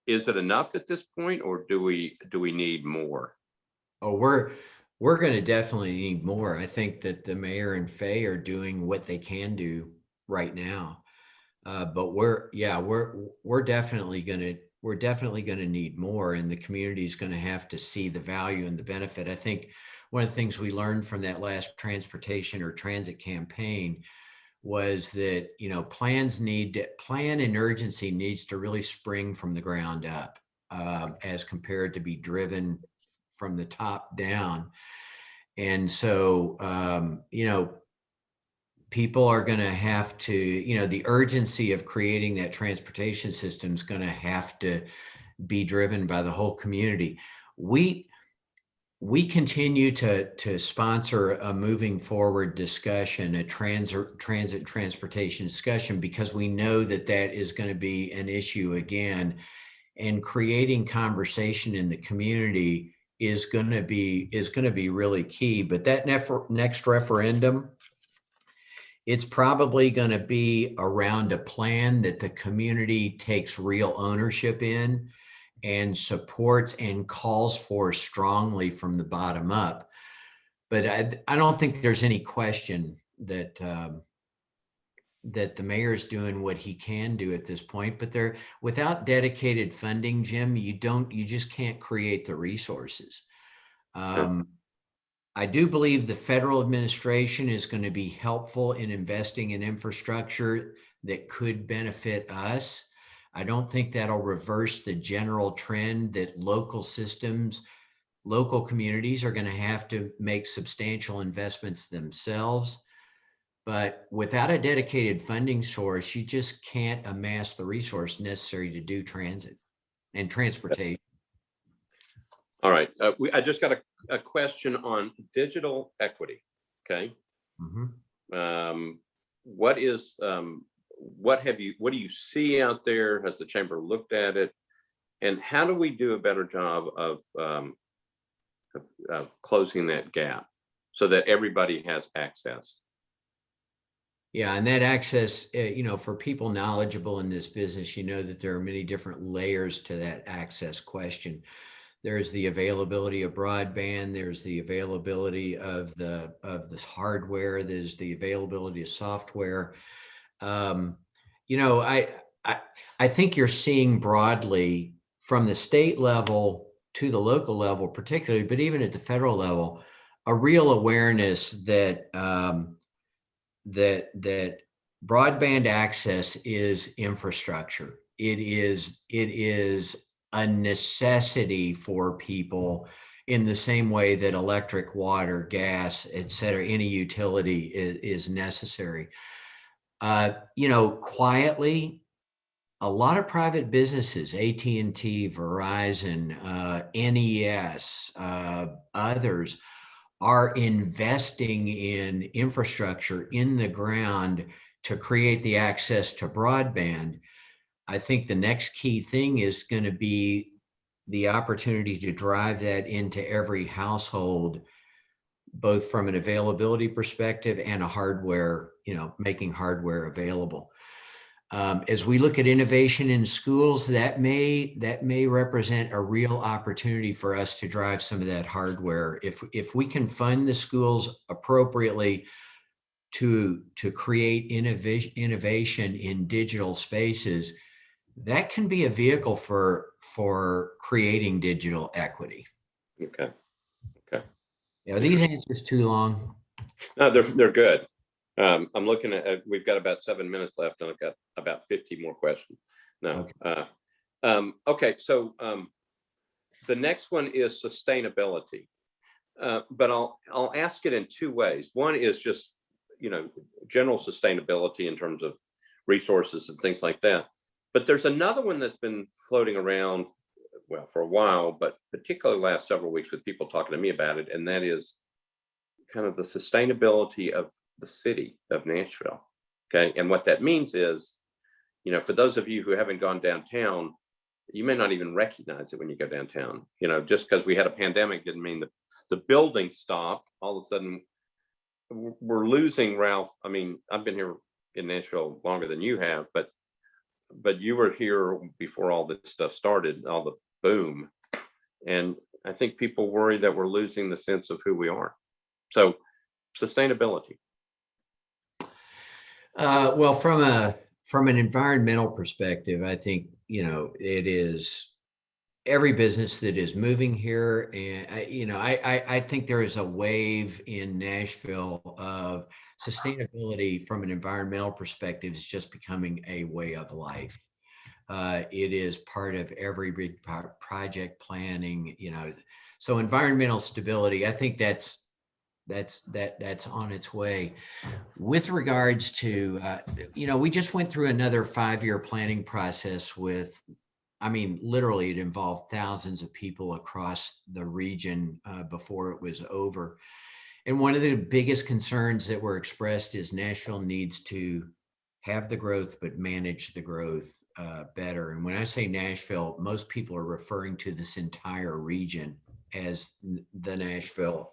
is it enough at this point, or do we need more? Oh, we're going to definitely need more. I think that the mayor and Faye are doing what they can do right now. But we're definitely going to need more, and the community is going to have to see the value and the benefit. I think one of the things we learned from that last transportation or transit campaign was that, plan and urgency needs to really spring from the ground up, as compared to be driven from the top down. And so, people are going to have to, the urgency of creating that transportation system is going to have to be driven by the whole community. We continue to sponsor a moving forward discussion, a transit transportation discussion, because we know that is going to be an issue again, and creating conversation in the community is going to be really key. But that next referendum, it's probably going to be around a plan that the community takes real ownership in and supports and calls for strongly from the bottom up. But I don't think there's any question that the mayor is doing what he can do at this point. But without dedicated funding, Jim, you just can't create the resources. I do believe the federal administration is going to be helpful in investing in infrastructure that could benefit us. I don't think that'll reverse the general trend that local communities are going to have to make substantial investments themselves. But without a dedicated funding source, you just can't amass the resource necessary to do transit and transportation. All right. I just got a question on digital equity. Okay. Mhm. What do you see out there? Has the chamber looked at it? And how do we do a better job of closing that gap so that everybody has access? Yeah, and that access, for people knowledgeable in this business, that there are many different layers to that access question. There's the availability of broadband, there's the availability of this hardware, there's the availability of software. Um, you know, I I think you're seeing broadly from the state level to the local level, particularly, but even at the federal level, a real awareness that broadband access is infrastructure. It is a necessity for people in the same way that electric, water, gas, et cetera, any utility is necessary. Quietly, a lot of private businesses, AT&T, Verizon, NES, others, are investing in infrastructure in the ground to create the access to broadband. I think the next key thing is going to be the opportunity to drive that into every household, both from an availability perspective and a hardware, making hardware available. As we look at innovation in schools, that may represent a real opportunity for us to drive some of that hardware. If we can fund the schools appropriately to create innovation in digital spaces, that can be a vehicle for creating digital equity. Okay. Okay. These answers too long. No, they're good. I'm looking at, we've got about 7 minutes left, and I've got about 50 more questions. No. Okay. Okay. So the next one is sustainability, but I'll ask it in two ways. One is just general sustainability in terms of resources and things like that. But there's another one that's been floating around, well, for a while, but particularly last several weeks with people talking to me about it, and that is kind of the sustainability of the city of Nashville. Okay. And what that means is, for those of you who haven't gone downtown, you may not even recognize it when you go downtown. Just because we had a pandemic didn't mean that the building stopped. All of a sudden, we're losing, Ralph. I mean, I've been here in Nashville longer than you have, but you were here before all this stuff started, all the boom. And I think people worry that we're losing the sense of who we are. So sustainability. Well, from an environmental perspective, I think it is every business that is moving here, and I think there is a wave in Nashville of sustainability from an environmental perspective is just becoming a way of life. It is part of every big project planning. So environmental stability, I think that's on its way. With regards to, we just went through another 5-year planning process literally it involved thousands of people across the region before it was over. And one of the biggest concerns that were expressed is Nashville needs to have the growth, but manage the growth better. And when I say Nashville, most people are referring to this entire region as Nashville.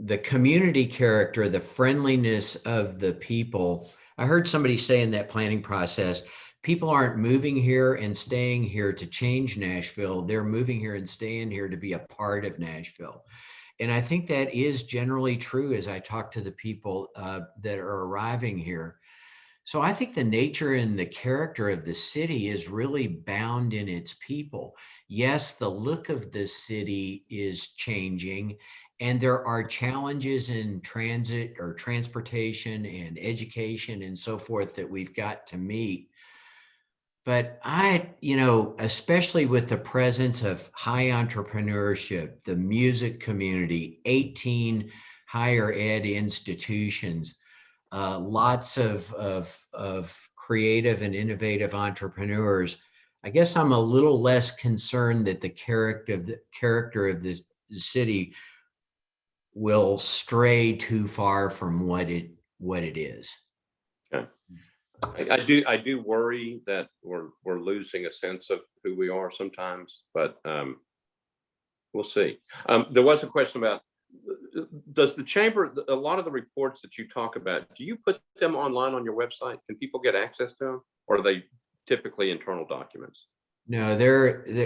The community character, the friendliness of the people. I heard somebody say in that planning process, people aren't moving here and staying here to change Nashville. They're moving here and staying here to be a part of Nashville. And I think that is generally true as I talk to the people that are arriving here. So I think the nature and the character of the city is really bound in its people. Yes, the look of the city is changing, and there are challenges in transit or transportation and education and so forth that we've got to meet. But especially with the presence of high entrepreneurship, the music community, 18 higher ed institutions, lots of creative and innovative entrepreneurs, I guess I'm a little less concerned that the character of the city will stray too far from what it is. Okay. I do worry that we're losing a sense of who we are sometimes, but we'll see. There was a question about, does the chamber, a lot of the reports that you talk about, do you put them online on your website? Can people get access to them, or are they typically internal documents? No,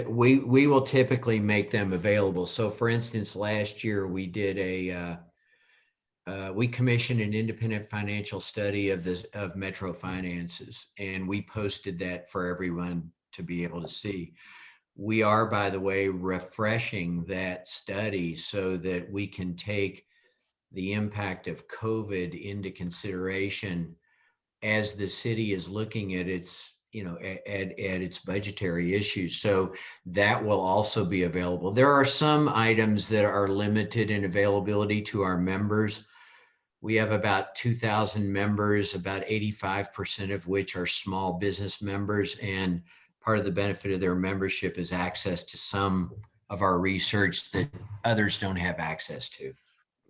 we will typically make them available. So for instance, last year we did we commissioned an independent financial study of Metro finances, and we posted that for everyone to be able to see. We are, by the way, refreshing that study so that we can take the impact of COVID into consideration as the city is looking at its, at its budgetary issues. So that will also be available. There are some items that are limited in availability to our members. We have about 2,000 members, about 85% of which are small business members. And part of the benefit of their membership is access to some of our research that others don't have access to.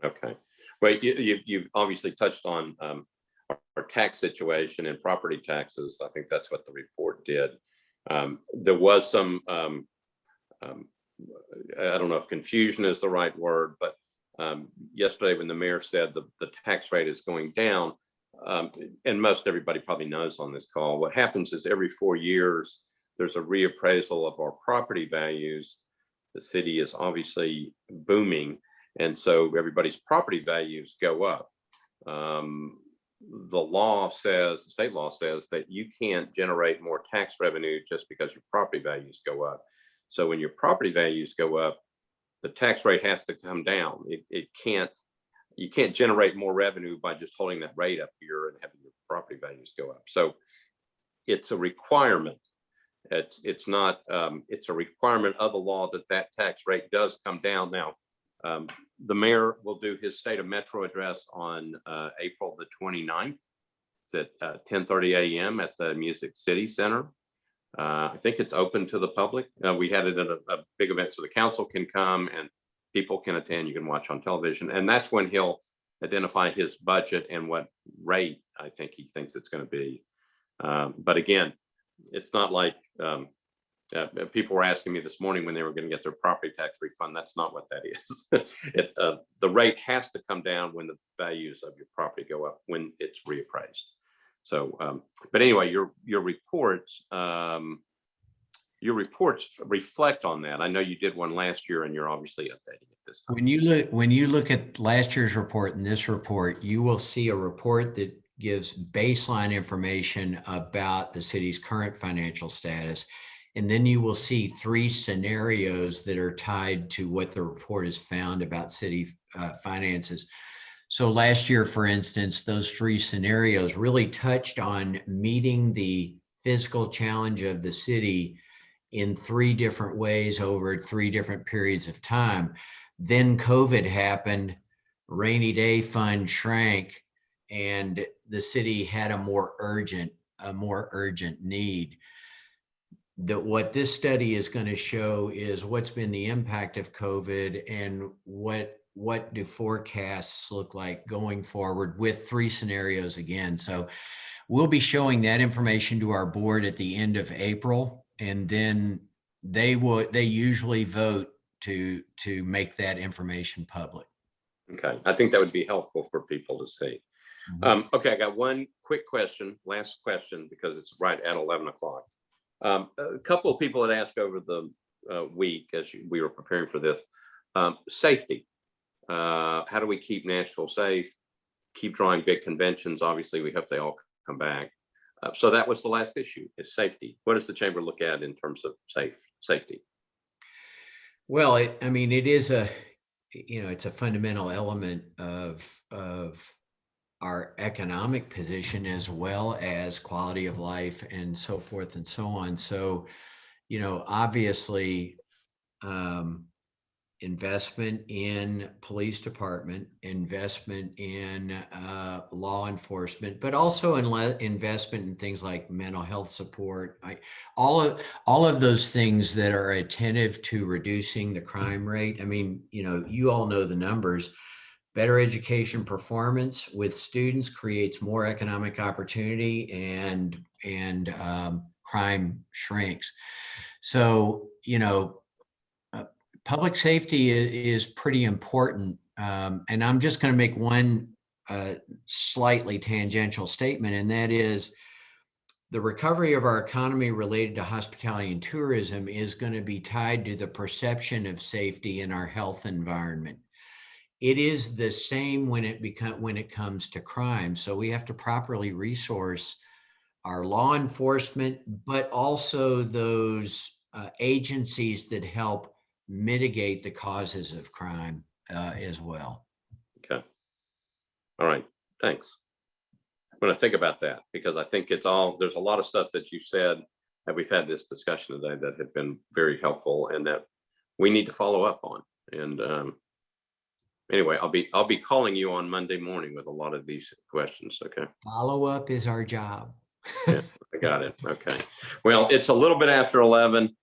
Okay. Well, you've obviously touched on our tax situation and property taxes. I think that's what the report did. There was some, I don't know if confusion is the right word, but yesterday when the mayor said the tax rate is going down, and most everybody probably knows on this call, what happens is every 4 years, there's a reappraisal of our property values. The city is obviously booming, and so everybody's property values go up. The law says, the state law says that you can't generate more tax revenue just because your property values go up. So when your property values go up, the tax rate has to come down. You can't generate more revenue by just holding that rate up here and having your property values go up. So it's a requirement. It's not, it's a requirement of the law that tax rate does come down. Now, the mayor will do his State of Metro address on April the 29th. It's at 10:30 a.m. at the Music City Center. I think it's open to the public. We had it at a big event so the council can come and people can attend. You can watch on television. And that's when he'll identify his budget and what rate I think he thinks it's going to be. But again, it's not like people were asking me this morning when they were going to get their property tax refund. That's not what that is. The rate has to come down when the values of your property go up, when it's reappraised. So, but anyway, your reports reflect on that. I know you did one last year, and you're obviously updating it this time. When you look at last year's report and this report, you will see a report that gives baseline information about the city's current financial status. And then you will see 3 scenarios that are tied to what the report has found about city finances. So last year, for instance, those 3 scenarios really touched on meeting the fiscal challenge of the city in 3 different ways over 3 different periods of time. Then COVID happened, rainy day fund shrank, and the city had a more urgent need. That what this study is going to show is what's been the impact of COVID and what do forecasts look like going forward with 3 scenarios again. So we'll be showing that information to our board at the end of April, and then they usually vote to make that information public. Okay, I think that would be helpful for people to see. Mm-hmm. Okay, I got one quick question, last question, because it's right at 11 o'clock. A couple of people had asked over the week as we were preparing for this, safety. How do we keep Nashville safe, keep drawing big conventions? Obviously, we hope they all come back. So that was the last issue, is safety. What does the chamber look at in terms of safety? Well, it is it's a fundamental element of our economic position as well as quality of life and so forth and so on. So, obviously, investment in police department, investment in law enforcement, but also investment in things like mental health support. All of those things that are attentive to reducing the crime rate. I mean, you all know the numbers. Better education performance with students creates more economic opportunity, and crime shrinks. So, public safety is pretty important. And I'm just going to make one slightly tangential statement, and that is the recovery of our economy related to hospitality and tourism is going to be tied to the perception of safety in our health environment. It is the same when it comes to crime. So we have to properly resource our law enforcement, but also those agencies that help mitigate the causes of crime as well. Okay. All right. Thanks. I'm going to think about that, because I think there's a lot of stuff that you said that we've had this discussion today that have been very helpful and that we need to follow up on. And anyway, I'll be calling you on Monday morning with a lot of these questions. Okay. Follow up is our job. Yeah, I got it. Okay. Well, it's a little bit after 11.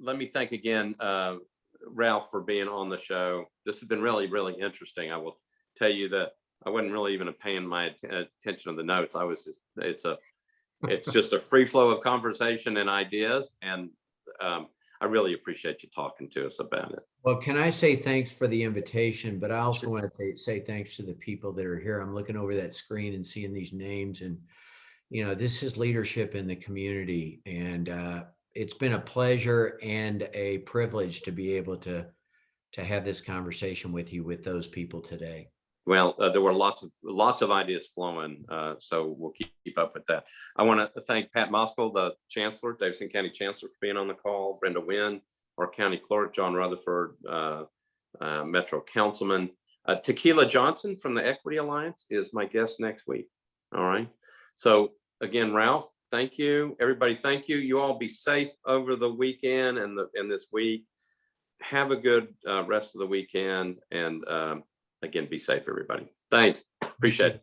Let me thank again, Ralph, for being on the show. This has been really, really interesting. I will tell you that I wasn't really even paying my attention to the notes. It's just a free flow of conversation and ideas. And I really appreciate you talking to us about it. Well, can I say thanks for the invitation, but I also want to say thanks to the people that are here. I'm looking over that screen and seeing these names, and this is leadership in the community, and it's been a pleasure and a privilege to be able to have this conversation with you, with those people today. Well, there were lots of ideas flowing, so we'll keep up with that. I want to thank Pat Moskal, the Chancellor, Davidson County Chancellor, for being on the call. Brenda Wynn, our County Clerk, John Rutherford, Metro Councilman. Tequila Johnson from the Equity Alliance is my guest next week. All right. So again, Ralph, thank you. Everybody, thank you. You all be safe over the weekend and this week. Have a good rest of the weekend, and again, be safe, everybody. Thanks. Appreciate it.